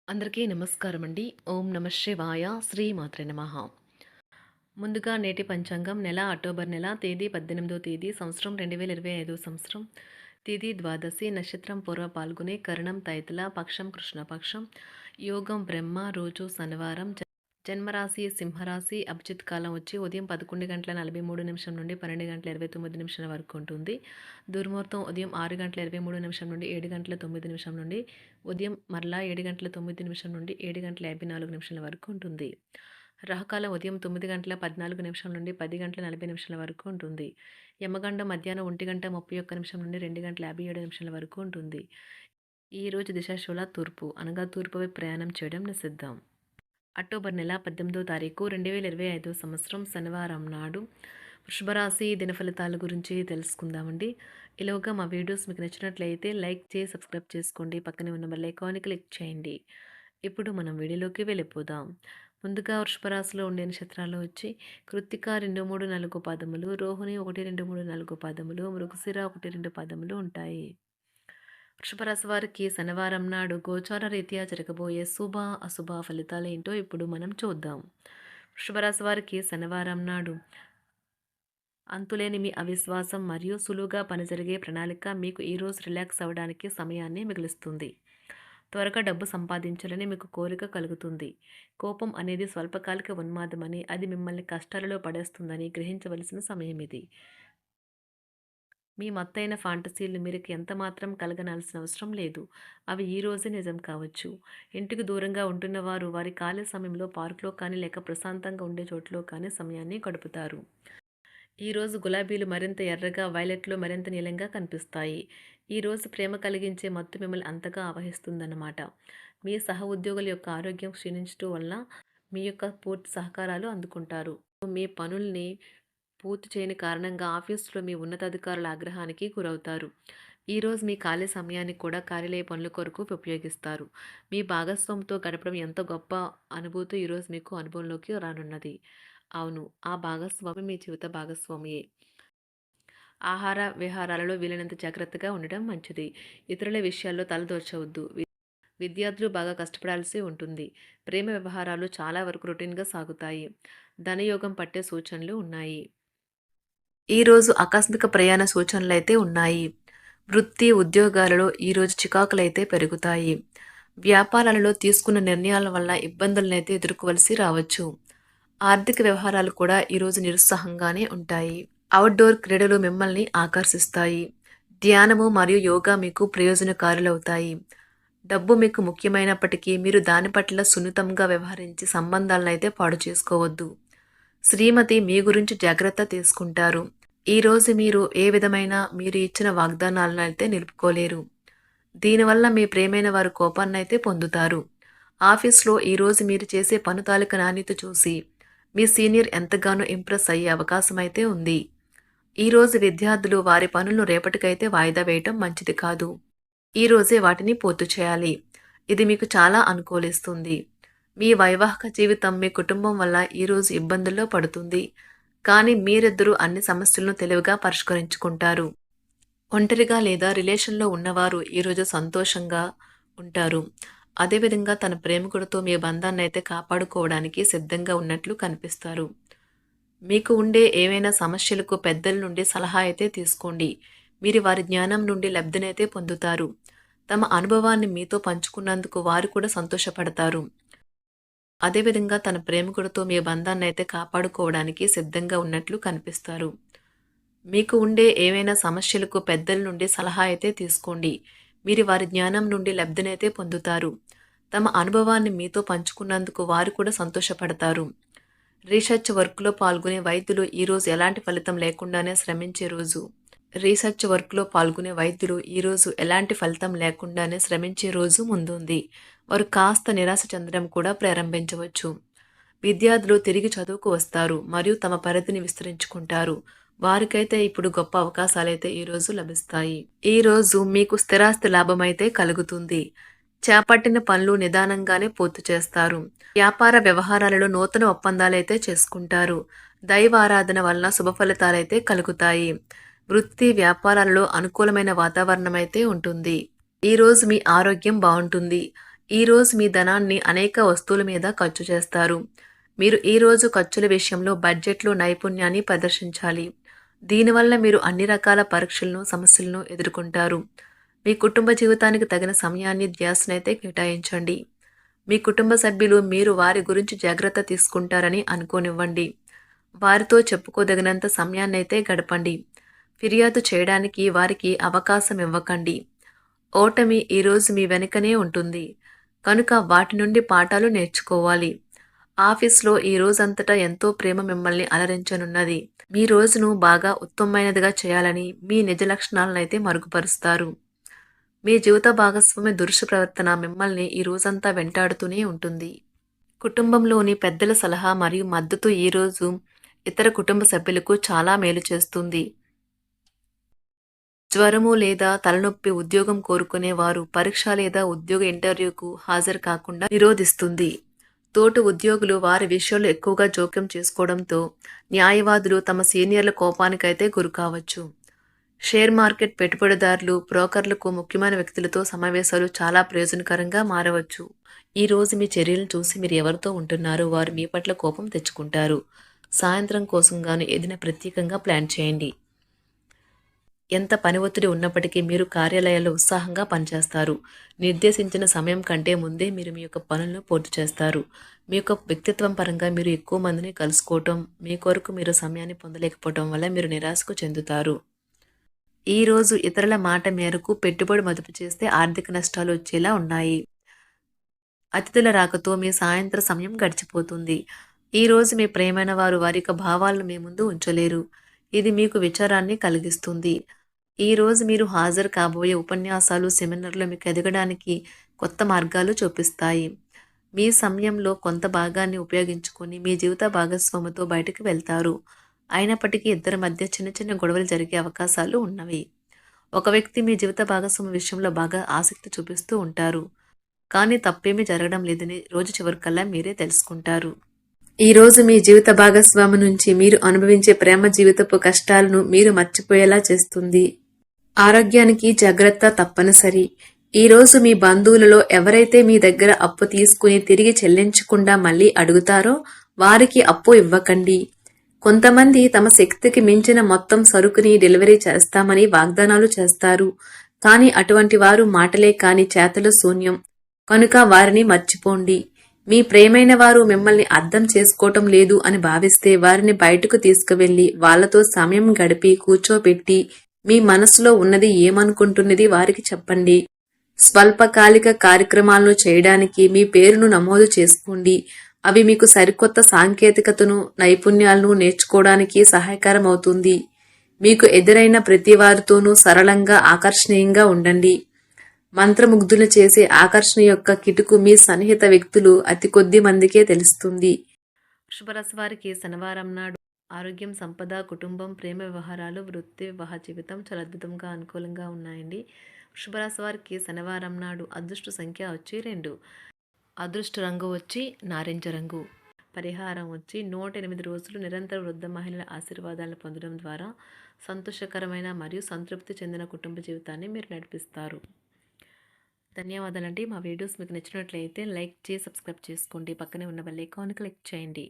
అందరికీ నమస్కారం అండి. ఓం నమ శివాయ. శ్రీమాత్రే నమః. ముందుగా నేటి పంచాంగం నెల అక్టోబర్ నెల తేదీ 18వ తేదీ సంవత్సరం 2025 సంవత్సరం తిథి ద్వాదశి నక్షత్రం పూర్వ పాల్గొనే కరణం తైతల పక్షం కృష్ణపక్షం యోగం బ్రహ్మ రోజు శనివారం జన్మరాశి సింహరాశి అభిజిత్ కాలం వచ్చి ఉదయం 11:43 నుండి 12:29 వరకు ఉంటుంది. దుర్ముహూర్తం ఉదయం 6:23 నుండి 7:09 నుండి ఉదయం మరలా 7:09 నుండి 7:54 వరకు ఉంటుంది. రాహుకాలం ఉదయం 9:14 నుండి 10:40 వరకు ఉంటుంది. యమగండం మధ్యాహ్నం 1:31 నుండి 2:57 వరకు ఉంటుంది. ఈ రోజు దిశాశూల తూర్పు అనగా తూర్పు వైపు ప్రయాణం చేయడం నిషిద్ధం. అక్టోబర్ నెల 18వ తారీఖు 2025 సంవత్సరం శనివారం నాడు వృషభరాశి దిన ఫలితాల గురించి తెలుసుకుందామండి. ఈలోగా మా వీడియోస్ మీకు నచ్చినట్లయితే లైక్ చేసి సబ్స్క్రైబ్ చేసుకోండి. పక్కనే ఉన్న బెల్ ఐకాన్ని క్లిక్ చేయండి. ఇప్పుడు మనం వీడియోలోకి వెళ్ళిపోదాం. ముందుగా వృషభరాశిలో ఉండే నక్షత్రాలు వచ్చి కృత్తిక 2, 3, 4 పాదములు, రోహిణి 1, 2, 3, 4 పాదములు, మృగశిర 1, 2 పాదములు ఉంటాయి. వృషభరాశి వారికి శనివారం నాడు గోచార రీత్యా జరగబోయే శుభ అశుభ ఫలితాలు ఏంటో ఇప్పుడు మనం చూద్దాం. వృషభరాశి వారికి శనివారం నాడు అంతులేని మీ అవిశ్వాసం మరియు సులువుగా పనిజరిగే ప్రణాళిక మీకు ఈరోజు రిలాక్స్ అవ్వడానికి సమయాన్ని మిగులుస్తుంది. త్వరగా డబ్బు సంపాదించాలని మీకు కోరిక కలుగుతుంది. కోపం అనేది స్వల్పకాలిక ఉన్మాదమని, అది మిమ్మల్ని కష్టాలలో పడేస్తుందని గ్రహించవలసిన సమయం ఇది. మీ మత్తైన ఫాంటసీలు మీరు ఎంతమాత్రం కలగనాల్సిన అవసరం లేదు. అవి ఈ రోజే నిజం కావచ్చు. ఇంటికి దూరంగా ఉంటున్నవారు వారి ఖాళీ సమయంలో పార్కులో కానీ లేక ప్రశాంతంగా ఉండే చోట్లో కానీ సమయాన్ని గడుపుతారు. ఈరోజు గులాబీలు మరింత ఎర్రగా, వైలెట్లు మరింత నీలంగా కనిపిస్తాయి. ఈరోజు ప్రేమ కలిగించే మత్తు మిమ్మల్ని అంతగా ఆవహిస్తుందన్నమాట. మీ సహ ఉద్యోగుల యొక్క ఆరోగ్యం క్షీణించడం వలన మీ యొక్క పూర్తి సహకారాలు అందుకుంటారు. మీ పనుల్ని పూర్తి చేయని కారణంగా ఆఫీసులో మీ ఉన్నతాధికారుల ఆగ్రహానికి గురవుతారు. ఈరోజు మీ ఖాళీ సమయాన్ని కూడా కార్యాలయ పనుల కొరకు ఉపయోగిస్తారు. మీ భాగస్వామితో గడపడం ఎంత గొప్ప అనుభూతి ఈరోజు మీకు అనుభవంలోకి రానున్నది. అవును, ఆ భాగస్వామి మీ జీవిత భాగస్వామియే. ఆహార విహారాలలో వీలైనంత జాగ్రత్తగా ఉండడం మంచిది. ఇతరుల విషయాల్లో తలదూర్చవద్దు. విద్యార్థులు బాగా కష్టపడాల్సి ఉంటుంది. ప్రేమ వ్యవహారాలు చాలా వరకు రొటీన్గా సాగుతాయి. ధనయోగం పట్టే సూచనలు ఉన్నాయి. ఈరోజు ఆకస్మిక ప్రయాణ సూచనలైతే ఉన్నాయి. వృత్తి ఉద్యోగాలలో ఈరోజు చికాకులైతే పెరుగుతాయి. వ్యాపారాలలో తీసుకున్న నిర్ణయాల వల్ల ఇబ్బందులనైతే ఎదుర్కోవలసి రావచ్చు. ఆర్థిక వ్యవహారాలు కూడా ఈరోజు నిరుత్సాహంగానే ఉంటాయి. అవుట్డోర్ క్రీడలు మిమ్మల్ని ఆకర్షిస్తాయి. ధ్యానము మరియు యోగా మీకు ప్రయోజనకారులవుతాయి. డబ్బు మీకు ముఖ్యమైనప్పటికీ మీరు దాని పట్ల సున్నితంగా వ్యవహరించి సంబంధాలను అయితే పాడు చేసుకోవద్దు. శ్రీమతి మీ గురించి జాగ్రత్త తీసుకుంటారు. ఈరోజు మీరు ఏ విధమైన మీరు ఇచ్చిన వాగ్దానాలను అయితే నిలుపుకోలేరు. దీనివల్ల మీ ప్రేమైన వారు కోపాన్నైతే పొందుతారు. ఆఫీస్లో ఈరోజు మీరు చేసే పను తాలూక నాణ్యత చూసి మీ సీనియర్ ఎంతగానో ఇంప్రెస్ అయ్యే అవకాశం అయితే ఉంది. ఈరోజు విద్యార్థులు వారి పనులను రేపటికైతే వాయిదా వేయటం మంచిది కాదు. ఈరోజే వాటిని పూర్తి చేయాలి. ఇది మీకు చాలా అనుకూలిస్తుంది. మీ వైవాహిక జీవితం మీ కుటుంబం వల్ల ఈరోజు ఇబ్బందుల్లో పడుతుంది. కానీ మీరిద్దరూ అన్ని సమస్యలను తెలివిగా పరిష్కరించుకుంటారు. ఒంటరిగా లేదా రిలేషన్లో ఉన్నవారు ఈరోజు సంతోషంగా ఉంటారు. అదేవిధంగా తన ప్రేమికుడితో మీ బంధాన్ని అయితే కాపాడుకోవడానికి సిద్ధంగా ఉన్నట్లు కనిపిస్తారు. మీకు ఉండే ఏవైనా సమస్యలకు పెద్దల నుండి సలహా అయితే తీసుకోండి. మీరు వారి జ్ఞానం నుండి లబ్ధినైతే పొందుతారు. తమ అనుభవాన్ని మీతో పంచుకున్నందుకు వారు కూడా సంతోషపడతారు. అదేవిధంగా తన ప్రేమికుడితో మీ బంధాన్ని అయితే కాపాడుకోవడానికి సిద్ధంగా ఉన్నట్లు కనిపిస్తారు. మీకు ఉండే ఏవైనా సమస్యలకు పెద్దల నుండి సలహా అయితే తీసుకోండి. మీరు వారి జ్ఞానం నుండి లబ్ధినైతే పొందుతారు. తమ అనుభవాన్ని మీతో పంచుకున్నందుకు వారు కూడా సంతోషపడతారు. రీసెర్చ్ వర్క్లో పాల్గొనే వైద్యులు ఈరోజు ఎలాంటి ఫలితం లేకుండానే శ్రమించే రోజు. రీసెర్చ్ వర్క్లో పాల్గొనే వైద్యులు ఈరోజు ఎలాంటి ఫలితం లేకుండానే శ్రమించే రోజు ముందుంది. వారు కాస్త నిరాశ చెందడం కూడా ప్రారంభించవచ్చు. విద్యార్థులు తిరిగి చదువుకు వస్తారు మరియు తమ పరిధిని విస్తరించుకుంటారు. వారికైతే ఇప్పుడు గొప్ప అవకాశాలైతే ఈరోజు లభిస్తాయి. ఈరోజు మీకు స్థిరాస్తి లాభమైతే కలుగుతుంది. చేపట్టిన పనులు నిదానంగానే పూర్తి చేస్తారు. వ్యాపార వ్యవహారాలలో నూతన ఒప్పందాలైతే చేసుకుంటారు. దైవ ఆరాధన వలన శుభ ఫలితాలైతే కలుగుతాయి. వృత్తి వ్యాపారాలలో అనుకూలమైన వాతావరణం అయితే ఉంటుంది. ఈరోజు మీ ఆరోగ్యం బాగుంటుంది. ఈరోజు మీ ధనాన్ని అనేక వస్తువుల మీద ఖర్చు చేస్తారు. మీరు ఈరోజు ఖర్చుల విషయంలో బడ్జెట్లో నైపుణ్యాన్ని ప్రదర్శించాలి. దీనివల్ల మీరు అన్ని రకాల పరీక్షలను, సమస్యలను ఎదుర్కొంటారు. మీ కుటుంబ జీవితానికి తగిన సమయాన్ని, ధ్యాసనైతే కేటాయించండి. మీ కుటుంబ సభ్యులు మీరు వారి గురించి జాగ్రత్త తీసుకుంటారని అనుకోనివ్వండి. వారితో చెప్పుకోదగినంత సమయాన్నైతే గడపండి. ఫిర్యాదు చేయడానికి వారికి అవకాశం ఇవ్వకండి. ఓటమి ఈరోజు మీ వెనుకనే ఉంటుంది. కనుక వాటి నుండి పాఠాలు నేర్చుకోవాలి. ఆఫీస్‌లో ఈ రోజంతటా ఎంతో ప్రేమ మిమ్మల్ని అలరించనున్నది. మీ రోజును బాగా ఉత్తమమైనదిగా చేయాలని మీ నిజ లక్షణాలనైతే మరుగుపరుస్తారు. మీ జీవిత భాగస్వామి దురుసు ప్రవర్తన మిమ్మల్ని ఈ రోజంతా వెంటాడుతూనే ఉంటుంది. కుటుంబంలోని పెద్దల సలహా మరియు మద్దతు ఈరోజు ఇతర కుటుంబ సభ్యులకు చాలా మేలు చేస్తుంది. జ్వరము లేదా తలనొప్పి ఉద్యోగం కోరుకునేవారు పరీక్ష లేదా ఉద్యోగ ఇంటర్వ్యూకు హాజరు కాకుండా నిరోధిస్తుంది. తోటి ఉద్యోగులు వారి విషయంలో ఎక్కువగా జోక్యం చేసుకోవడంతో న్యాయవాదులు తమ సీనియర్ల కోపానికైతే గురికావచ్చు. షేర్ మార్కెట్ పెట్టుబడిదారులు, బ్రోకర్లకు ముఖ్యమైన వ్యక్తులతో సమావేశాలు చాలా ప్రయోజనకరంగా మారవచ్చు. ఈ రోజు మీ చర్యలను చూసి మీరు ఎవరితో ఉంటున్నారో వారు మీ పట్ల కోపం తెచ్చుకుంటారు. సాయంత్రం కోసం గాను ఏదైనా ప్రత్యేకంగా ప్లాన్ చేయండి. ఎంత పని ఒత్తిడి ఉన్నప్పటికీ మీరు కార్యాలయాల్లో ఉత్సాహంగా పనిచేస్తారు. నిర్దేశించిన సమయం కంటే ముందే మీరు మీ యొక్క పనులను పూర్తి చేస్తారు. మీ యొక్క వ్యక్తిత్వం పరంగా మీరు ఎక్కువ మందిని కలుసుకోవటం, మీ కొరకు మీరు సమయాన్ని పొందలేకపోవటం వల్ల మీరు నిరాశకు చెందుతారు. ఈరోజు ఇతరుల మాట మేరకు పెట్టుబడి మదుపు చేస్తే ఆర్థిక నష్టాలు వచ్చేలా ఉన్నాయి. అతిథుల రాకతో మీ సాయంత్ర సమయం గడిచిపోతుంది. ఈరోజు మీ ప్రియమైన వారు వారి యొక్క భావాలను మీ ముందు ఉంచలేరు. ఇది మీకు విచారాన్ని కలిగిస్తుంది. ఈరోజు మీరు హాజరు కాబోయే ఉపన్యాసాలు, సెమినార్లు మీకు ఎదగడానికి కొత్త మార్గాలు చూపిస్తాయి. మీ సమయంలో కొంత భాగాన్ని ఉపయోగించుకొని మీ జీవిత భాగస్వామితో బయటకు వెళ్తారు. అయినప్పటికీ ఇద్దరి మధ్య చిన్న చిన్న గొడవలు జరిగే అవకాశాలు ఉన్నవి. ఒక వ్యక్తి మీ జీవిత భాగస్వామి విషయంలో బాగా ఆసక్తి చూపిస్తూ ఉంటారు. కానీ తప్పేమీ జరగడం లేదని రోజు చివరికల్లా మీరే తెలుసుకుంటారు. ఈరోజు మీ జీవిత భాగస్వామి నుంచి మీరు అనుభవించే ప్రేమ జీవితపు కష్టాలను మీరు మర్చిపోయేలా చేస్తుంది. ఆరోగ్యానికి జాగ్రత్త తప్పనిసరి. ఈరోజు మీ బంధువులలో ఎవరైతే మీ దగ్గర అప్పు తీసుకుని తిరిగి చెల్లించకుండా మళ్ళీ అడుగుతారో వారికి అప్పు ఇవ్వకండి. కొంతమంది తమ శక్తికి మించిన మొత్తం సరుకుని డెలివరీ చేస్తామని వాగ్దానాలు చేస్తారు. కానీ అటువంటి వారు మాటలే కాని చేతలు శూన్యం. కనుక వారిని మర్చిపోండి. మీ ప్రియమైన వారు మిమ్మల్ని అర్థం చేసుకోవటం లేదు అని భావిస్తే వారిని బయటకు తీసుకువెళ్లి వాళ్లతో సమయం గడిపి కూర్చోబెట్టి మీ మనసులో ఉన్నది ఏమనుకుంటున్నది వారికి చెప్పండి. స్వల్పకాలిక కార్యక్రమాలను చేయడానికి మీ పేరును నమోదు చేసుకోండి. అవి మీకు సరికొత్త సాంకేతికతను, నైపుణ్యాలను నేర్చుకోవడానికి సహాయకరం అవుతుంది. మీకు ఎదురైన ప్రతి వారితోనూ సరళంగా, ఆకర్షణీయంగా ఉండండి. మంత్రముగ్ధులు చేసే ఆకర్షణ యొక్క కిటుకు మీ సన్నిహిత వ్యక్తులు అతి కొద్ది మందికే తెలుస్తుంది. వృషభరాశి వారికి శనివారం నాడు ఆరోగ్యం, సంపద, కుటుంబం, ప్రేమ వ్యవహారాలు, వృత్తి, వివాహ జీవితం చాలా అద్భుతంగా అనుకూలంగా ఉన్నాయండి. వృషభరాశి వారికి శనివారం నాడు అదృష్ట సంఖ్య వచ్చి 2, అదృష్ట రంగు వచ్చి నారింజ రంగు. పరిహారం వచ్చి 108 రోజులు నిరంతర వృద్ధ మహిళల ఆశీర్వాదాలను పొందడం ద్వారా సంతోషకరమైన మరియు సంతృప్తి చెందిన కుటుంబ జీవితాన్ని మీరు నడిపిస్తారు. ధన్యవాదాలండి. మా వీడియోస్ మీకు నచ్చినట్లయితే లైక్ చేసి సబ్స్క్రైబ్ చేసుకోండి. పక్కనే ఉన్న బెల్ ఐకాన్ క్లిక్ చేయండి.